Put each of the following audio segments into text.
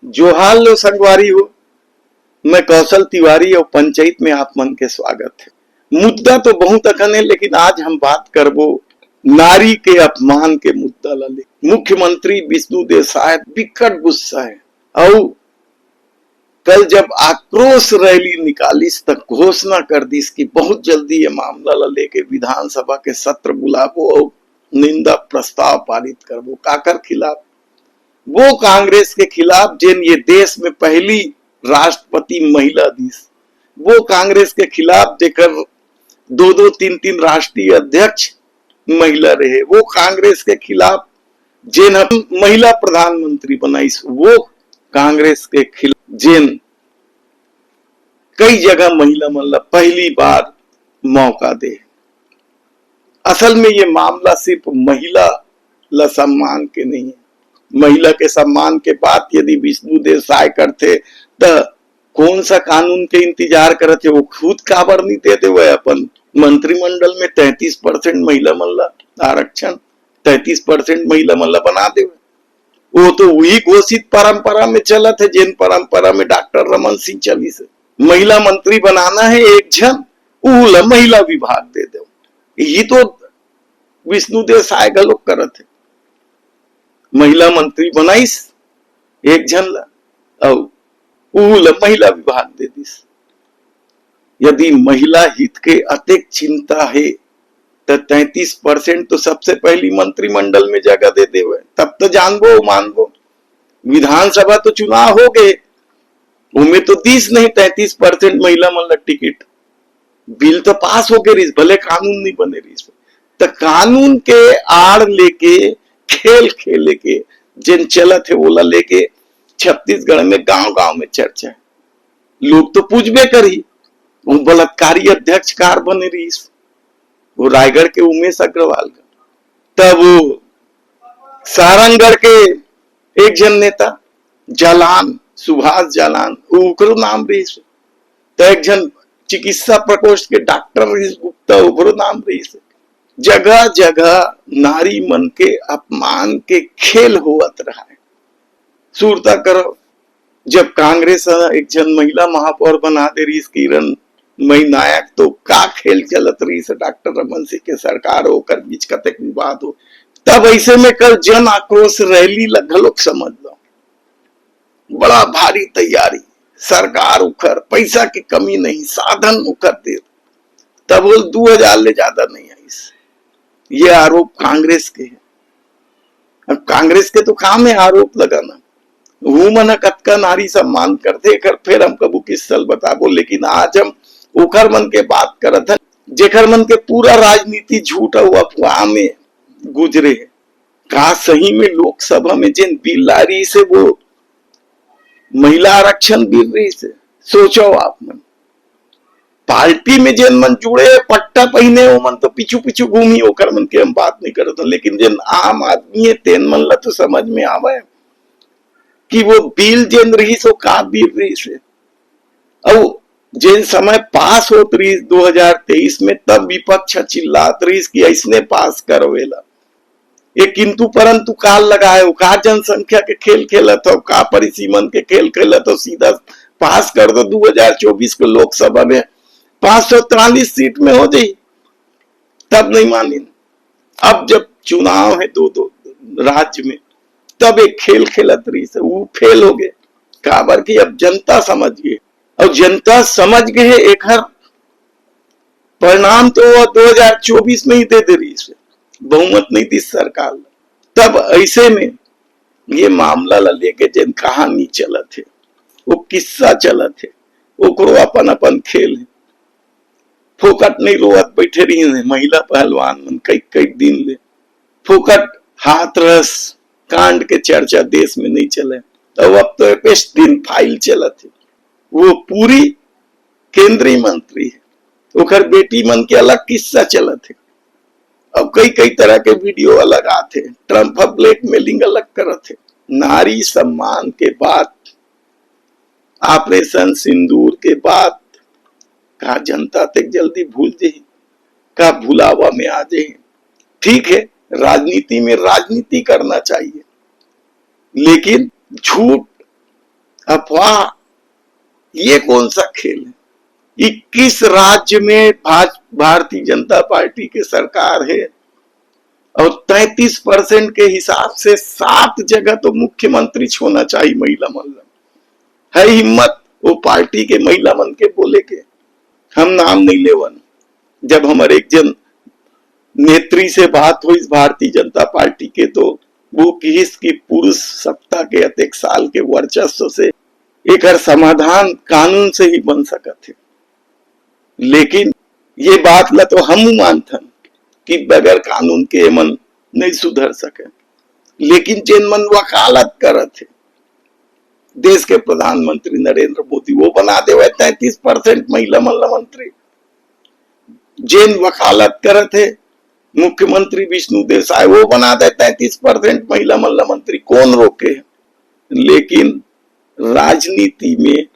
जोहार लो संगवारी हो। मैं कौशल तिवारी और पंचायत में आप मन के स्वागत है। मुद्दा तो बहुत अखन है, लेकिन आज हम बात करबो नारी के अपमान के मुद्दा ला ले। मुख्यमंत्री विष्णुदेव साय बिकट गुस्सा है और कल जब आक्रोश रैली निकालिस तक घोषणा कर दी कि बहुत जल्दी ये मामला ला लेके विधानसभा के सत्र बुलाबो और निंदा प्रस्ताव पारित करबो। काकर खिलाफ? वो कांग्रेस के खिलाफ जिन ये देश में पहली राष्ट्रपति महिला दिस, वो कांग्रेस के खिलाफ जेकर दो दो तीन तीन राष्ट्रीय अध्यक्ष महिला रहे, वो कांग्रेस के खिलाफ जिन महिला प्रधानमंत्री बनाईस, वो कांग्रेस के खिलाफ जिन कई जगह महिला मतलब पहली बार मौका दे। असल में ये मामला सिर्फ महिला ला सम्मान के नहीं है। महिला के सम्मान के बात यदि विष्णुदेव साय करते तो कौन सा कानून के इंतजार करते? वो खुद काबर नहीं देते हुए अपन मंत्रिमंडल में 33% महिला मल्ला आरक्षण, 33% महिला मल्ला बना दे। वो तो वही घोषित परंपरा में चलत है, जिन परंपरा में डॉक्टर रमन सिंह चली से महिला मंत्री बनाना है एक जन, वो महिला विभाग दे दो। ये तो विष्णुदेव साय गलोक करत है। महिला मंत्री बनाईस एक जन ला और महिला विभाग दे दिस। यदि महिला हित के अतिक चिंता है तो 33% तो सबसे पहली मंत्रिमंडल में जगह दे देवे, तब तो जानबो मानबो। विधानसभा तो चुनाव हो गए, उनमें तो 30 नहीं 33% महिला मतलब टिकट, बिल तो पास हो गए, भले कानून नहीं बने रही। तो कानून के आड़ लेके खेल खेले के जिन चलत है ओला लेके छत्तीसगढ़ में गांव गांव में चर्चा है। लोग तो पूछबे करी, वो बलात्कारी अध्यक्ष कार बने रही, वो रायगढ़ के उमेश अग्रवाल का। तब वो सारंगढ़ के एक जन नेता जालान, सुभाष जालान, उकरो नाम रही। तो एक जन चिकित्सा प्रकोष्ठ के डॉक्टर गुप्ता, उकरो नाम रही। जगह जगह नारी मन के अपमान के खेल होत रहा है। सूरता करो, जब कांग्रेस एक जन महिला महापौर बना दे रही किरण मई नायक, तो का खेल चलत रही से डॉक्टर रमन सिंह के सरकार होकर बीच कतक विवाद हो। तब ऐसे में कल जन आक्रोश रैली लगलोक समझ लो, बड़ा भारी तैयारी, सरकार उखर, पैसा की कमी नहीं, साधन उखर दे, तब वो 2000 ले ज्यादा नहीं आई। ये आरोप कांग्रेस के है। अब कांग्रेस के तो काम है आरोप लगाना। वो मन कतका नारी सम्मान करते फिर हम कबू किस साल बताबो, लेकिन आज हम उखर मन के बात करत है जेखर मन के पूरा राजनीति झूठ और अफवाह में गुजरे है। का सही में लोकसभा में जिन बिल ला रही से वो महिला आरक्षण बिल रही से? सोचो आप मन, पार्टी में जिन मन जुड़े पट्टा पहने वो मन तो पीछू पीछू घूमी, ओकर मन के हम बात नहीं करते, लेकिन जिन आम आदमी है तेन मन ला तो समझ में आवे कि वो बिल जिन रही सो का बिल रही से। और जिन समय पास होत रही 2023 में, तब विपक्ष चिल्लात रही कि ऐसने पास करवेला। ये किंतु परंतु काल लगाए, का जनसंख्या के खेल खेलत हो, का परिसीमन के खेल खेलत हो, सीधा पास कर दो 2024 को लोकसभा में 543 सीट में हो जाए, तब नहीं मानी। अब जब चुनाव है दो राज्य में, तब एक खेल खेलत रही से वो फेल हो गए। काबर की अब जनता समझ गई, और जनता समझ गए है एक हर परिणाम तो 2024 में ही दे दे रही से, बहुमत नहीं थी सरकार। तब ऐसे में ये मामला ला लेके जिन कहानी चलत है, वो किस्सा चलत है, वो अपन अपन खेल है। फोकट नहीं रोवत बैठे रही है महिला पहलवान मन कई दिन ले। फोकट हाथरस कांड के चर्चा देश में नहीं चले, तो अब तो पेस्ट दिन फाइल चलत है। वो पूरी केंद्रीय मंत्री है, ओकर बेटी मन के अलग किस्सा चलत है। अब कई तरह के वीडियो अलग आते हैं, ट्रम्प ब्लैकमेलिंग अलग करत है। नारी सम्मान के बाद, ऑपरेशन सिंदूर के बाद का जनता तक जल्दी भूल जाए, का भुलावा में आ जाए। ठीक है, राजनीति में राजनीति करना चाहिए, लेकिन झूठ अफवाह, ये कौन सा खेल है? 21 राज्य में भारतीय जनता पार्टी की सरकार है और 33% के हिसाब से 7 जगह तो मुख्यमंत्री होना चाहिए महिला मन। है हिम्मत वो पार्टी के महिला मन के बोले के? हम नाम नहीं लेवन। जब हमारे एक जन नेत्री से बात हुई भारतीय जनता पार्टी के, तो वो किस की पुरुष सत्ता के अतेक साल के वर्चस्व से एक समाधान कानून से ही बन सकत है। लेकिन ये बात ला तो हम मानथन कि बगैर कानून के मन नहीं सुधर सके। लेकिन जिन मन वकालत करत है, देश के प्रधानमंत्री नरेंद्र मोदी वो बना देवे 33% महिला मंत्री। जिन वकालत करत है मुख्यमंत्री विष्णु देसाई, वो बना दे 33% महिला मंत्री। कौन रोके? लेकिन राजनीति में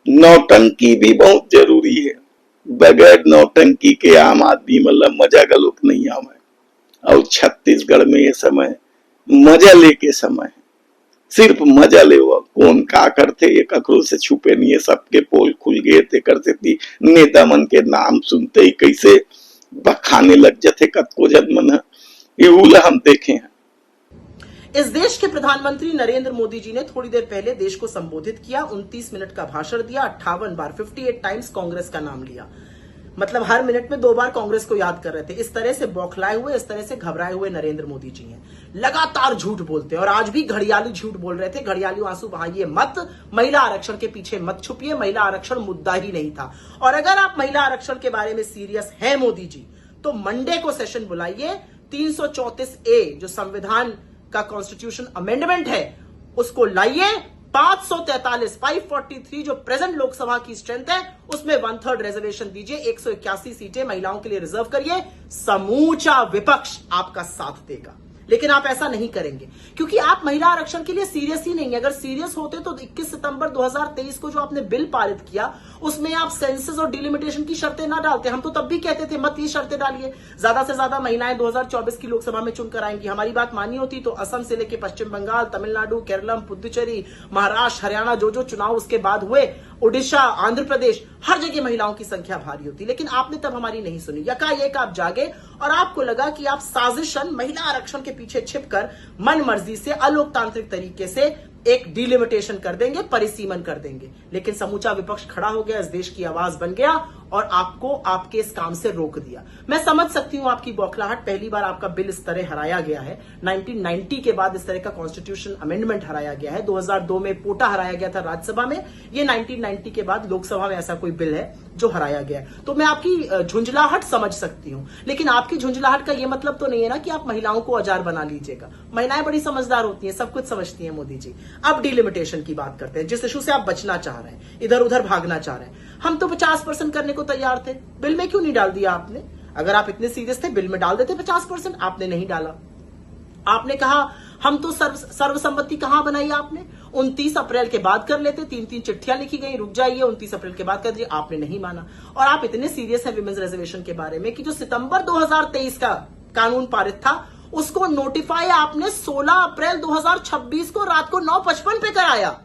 नौटंकी भी बहुत जरूरी है। बगैर नौटंकी के आम आदमी मतलब मजा गलोक नहीं आवे। और छत्तीसगढ़ में ये समय मजा लेके समय, सिर्फ मजा ले हुआ। कौन का करते ये ककरो से छुपे नहीं है, सबके पोल खुल गए थे। करते थी नेता मन के नाम सुनते ही कैसे बखाने लग जाते कतको जन मन। ये हम देखे हैं। इस देश के प्रधानमंत्री नरेंद्र मोदी जी ने थोड़ी देर पहले देश को संबोधित किया, 29 मिनट का भाषण दिया, 58 बार 58 टाइम्स कांग्रेस का नाम लिया। मतलब हर मिनट में 2 बार कांग्रेस को याद कर रहे थे। इस तरह से बौखलाए हुए, इस तरह से घबराए हुए नरेंद्र मोदी जी हैं। लगातार झूठ बोलते हैं और आज भी घड़ियाली झूठ बोल रहे थे। घड़ियाली आंसू बहाइए मत, महिला आरक्षण के पीछे मत छुपिए। महिला आरक्षण मुद्दा ही नहीं था। और अगर आप महिला आरक्षण के बारे में सीरियस हैं मोदी जी, तो मंडे को सेशन बुलाइए। 334A जो संविधान का कॉन्स्टिट्यूशन अमेंडमेंट है उसको लाइए। 543 जो प्रेजेंट लोकसभा की स्ट्रेंथ है उसमें 1/3 रिजर्वेशन दीजिए। 181 सीटें महिलाओं के लिए रिजर्व करिए। समूचा विपक्ष आपका साथ देगा। लेकिन आप ऐसा नहीं करेंगे क्योंकि आप महिला आरक्षण के लिए सीरियस ही नहीं है। अगर सीरियस होते तो 21 सितंबर 2023 को जो आपने बिल पारित किया उसमें आप सेंसस और डिलिमिटेशन की शर्तें ना डालते। हम तो तब भी कहते थे मत ये शर्तें डालिए, ज्यादा से ज्यादा महिलाएं 2024 की लोकसभा में चुनकर आएंगी। हमारी बात मानी होती तो असम से लेकर पश्चिम बंगाल, तमिलनाडु, केरलम, पुदुचेरी, महाराष्ट्र, हरियाणा जो चुनाव उसके बाद हुए, उड़ीसा, आंध्र प्रदेश, हर जगह महिलाओं की संख्या भारी होती। लेकिन आपने तब हमारी नहीं सुनी। यकाएक आप जागे और आपको लगा कि आप साजिशन महिला आरक्षण के पीछे छिपकर मन मर्जी से अलोकतांत्रिक तरीके से एक डिलिमिटेशन कर देंगे, परिसीमन कर देंगे। लेकिन समूचा विपक्ष खड़ा हो गया, इस देश की आवाज बन गया और आपको आपके इस काम से रोक दिया। मैं समझ सकती हूं आपकी बौखलाहट। पहली बार आपका बिल इस तरह हराया गया है। 1990 के बाद इस तरह का कॉन्स्टिट्यूशन अमेंडमेंट हराया गया है। 2002 में पोटा हराया गया था राज्यसभा में। ये 1990 के बाद लोकसभा में ऐसा कोई बिल है जो हराया गया है। तो मैं आपकी झुंझलाहट समझ सकती हूं। लेकिन आपकी झुंझलाहट का यह मतलब तो नहीं है ना कि आप महिलाओं को औजार बना लीजिएगा। महिलाएं बड़ी समझदार होती हैं, सब कुछ समझती हैं मोदी जी। अब डिलिमिटेशन की बात करते हैं, जिस इशू से आप बचना चाह रहे हैं, इधर उधर भागना चाह रहे हैं। हम तो 50% करने को तैयार थे। बिल में क्यों नहीं डाल दिया आपने? अगर आप इतने सीरियस थे बिल में डाल देते 50%। आपने नहीं डाला। आपने कहा हम तो सर्वसम्मति कहां बनाई आपने? 29 अप्रैल के बाद कर लेते। 3-3 चिट्ठियां लिखी गई, रुक जाइए 29 अप्रैल के बाद कर दीजिए। आपने नहीं माना। और आप इतने सीरियस हैं विमेंस रिजर्वेशन के बारे में कि जो सितंबर 2023 का कानून पारित था उसको नोटिफाई आपने 16 अप्रैल 2026 को रात को 9:55 पे कराया।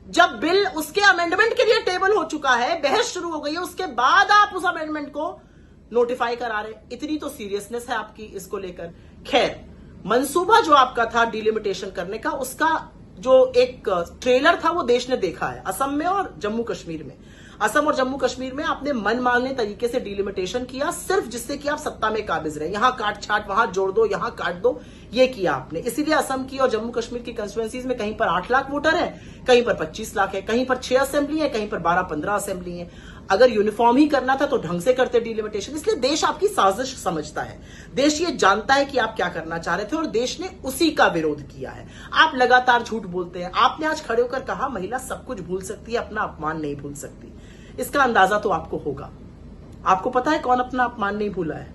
जब बिल उसके अमेंडमेंट के लिए टेबल हो चुका है, बहस शुरू हो गई है, उसके बाद आप उस अमेंडमेंट को नोटिफाई करा रहे। इतनी तो सीरियसनेस है आपकी इसको लेकर। खैर, मंसूबा जो आपका था डिलिमिटेशन करने का, उसका जो एक ट्रेलर था वो देश ने देखा है असम में और जम्मू कश्मीर में। असम और जम्मू कश्मीर में आपने मनमाने तरीके से डिलिमिटेशन किया, सिर्फ जिससे कि आप सत्ता में काबिज रहे। यहां काट छाट, वहां जोड़ दो, यहां काट दो, ये किया आपने। इसीलिए असम की और जम्मू कश्मीर की कंस्टिट्यूएंसीज में कहीं पर 8 लाख वोटर है, कहीं पर 25 लाख है, कहीं पर 6 असेंबली है, कहीं पर 12-15 असेंबली है। अगर यूनिफॉर्म ही करना था तो ढंग से करते डिलिमिटेशन। इसलिए देश आपकी साजिश समझता है। देश ये जानता है कि आप क्या करना चाह रहे थे और देश ने उसी का विरोध किया है। आप लगातार झूठ बोलते हैं। आपने आज खड़े होकर कहा महिला सब कुछ भूल सकती है, अपना अपमान नहीं भूल सकती। इसका अंदाजा तो आपको होगा। आपको पता है कौन अपना अपमान नहीं भूला है?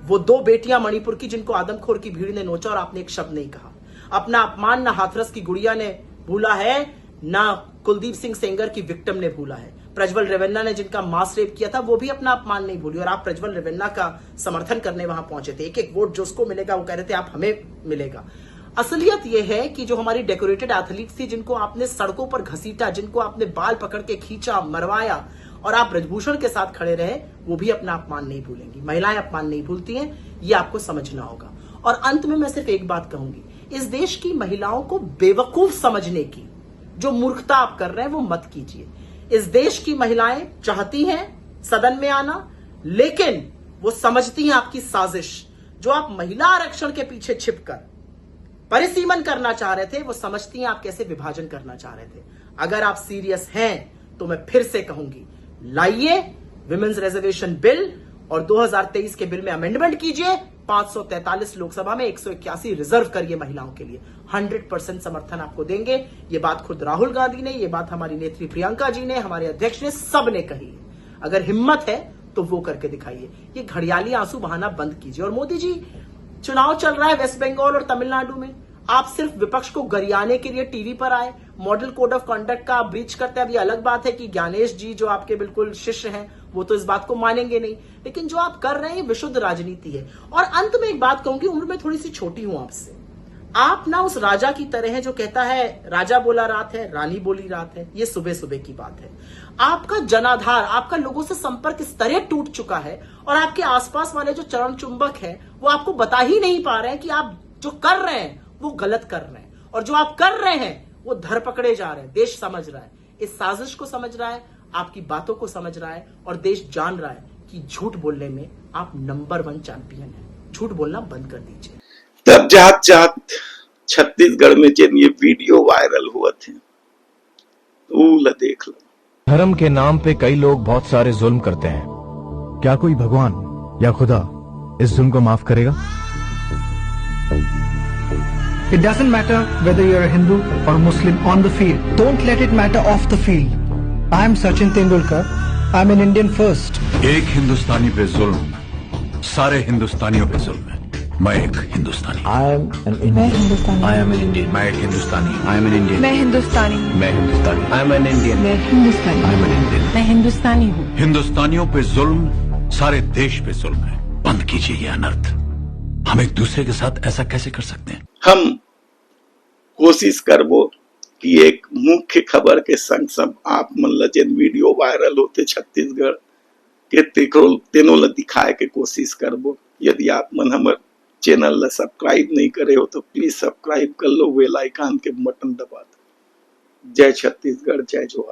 वो 2 बेटियां मणिपुर की जिनको आदमखोर की भीड़ ने नोचा और आपने एक शब्द नहीं कहा। अपना अपमान ना हाथरस की गुड़िया ने भूला है, ना कुलदीप सिंह सेंगर की विक्टिम ने भूला है। प्रज्वल रेवन्ना ने जिनका मास रेप किया था वो भी अपना अपमान नहीं भूली। और आप प्रज्वल रेवन्ना का समर्थन करने वहां पहुंचे थे। एक एक वोट जो उसको मिलेगा वो कह रहे थे आप हमें मिलेगा। असलियत यह है कि जो हमारी डेकोरेटेड एथलीट्स थी, जिनको आपने सड़कों पर घसीटा, जिनको आपने बाल पकड़ के खींचा, मरवाया और आप ब्रजभूषण के साथ खड़े रहे, वो भी अपना अपमान नहीं भूलेंगी। महिलाएं अपमान नहीं भूलती हैं, ये आपको समझना होगा। और अंत में मैं सिर्फ एक बात कहूंगी, इस देश की महिलाओं को बेवकूफ समझने की जो मूर्खता आप कर रहे हैं वो मत कीजिए। इस देश की महिलाएं चाहती हैं सदन में आना, लेकिन वो समझती हैं आपकी साजिश। जो आप महिला आरक्षण के पीछे छिपकर परिसीमन करना चाह रहे थे, वो समझती हैं आप कैसे विभाजन करना चाह रहे थे। अगर आप सीरियस हैं तो मैं फिर से कहूंगी, लाइए विमेन्स रिजर्वेशन बिल और 2023 के बिल में अमेंडमेंट कीजिए। 543 लोकसभा में 181 रिजर्व करिए महिलाओं के लिए। 100% समर्थन आपको देंगे। ये बात खुद राहुल गांधी ने, ये बात हमारी नेत्री प्रियंका जी ने, हमारे अध्यक्ष ने, सब ने कही है। अगर हिम्मत है तो वो करके दिखाइए। ये घड़ियाली आंसू बहाना बंद कीजिए। और मोदी जी, चुनाव चल रहा है वेस्ट बंगाल और तमिलनाडु में, आप सिर्फ विपक्ष को गरियाने के लिए टीवी पर आए, मॉडल कोड ऑफ कंडक्ट का आप ब्रीच करते हैं। अभी अलग बात है कि ज्ञानेश जी जो आपके बिल्कुल शिष्य हैं वो तो इस बात को मानेंगे नहीं, लेकिन जो आप कर रहे हैं विशुद्ध राजनीति है। और अंत में एक बात कहूंगी, उम्र में थोड़ी सी छोटी हूं आपसे, आप ना उस राजा की तरह है जो कहता है राजा बोला रात है, रानी बोली रात है। ये सुबह सुबह की बात है। आपका जनाधार, आपका लोगों से संपर्क इस तरह टूट चुका है और आपके आसपास वाले जो चरण चुंबक है वो आपको बता ही नहीं पा रहे हैं कि आप जो कर रहे हैं वो गलत कर रहे हैं, और जो आप कर रहे हैं वो धर पकड़े जा रहे हैं। देश समझ रहा है, इस साजिश को समझ रहा है, आपकी बातों को समझ रहा है, और देश जान रहा है कि झूठ बोलने में आप नंबर 1 चैंपियन हैं। झूठ बोलना बंद कर दीजिए। तब जात छत्तीसगढ़ में जिन ये वीडियो वायरल हुआ थे, वो देख लो। धर्म के नाम पे कई लोग बहुत सारे जुल्म करते हैं। क्या कोई भगवान या खुदा इस जुल्म को माफ करेगा? It doesn't matter whether you're a Hindu or Muslim on the field. Don't let it matter off the field. I'm Sachin Tendulkar. I'm an Indian first. एक हिंदुस्तानी पे जुल्म सारे हिंदुस्तानियों पे जुल्म है। मैं एक हिंदुस्तानी। I am an Indian. मैं हिंदुस्तानी। I am an Indian. मैं एक हिंदुस्तानी। I am an Indian. मैं हिंदुस्तानी। मैं हिंदुस्तानी। I am an Indian. मैं हिंदुस्तानी। I am an Indian. मैं हिंदुस्तानी हूँ। हिंदुस्तानियों पे जुल्म सारे देश पे जुल्म है। बंद कीजिए ये अनर्थ। हम एक दूसरे के साथ ऐसा कैसे कर सकते हैं? हम कोशिश करबो कि एक मुख्य खबर के संग संग आप मन जिन वीडियो वायरल होते छत्तीसगढ़ के तेनों ला दिखाए के कोशिश करबो। यदि आप मन हमारे चैनल ला सब्सक्राइब नहीं करे हो तो प्लीज सब्सक्राइब कर लो, बेल आइकन के बटन दबा दो। जय छत्तीसगढ़, जय जोहार।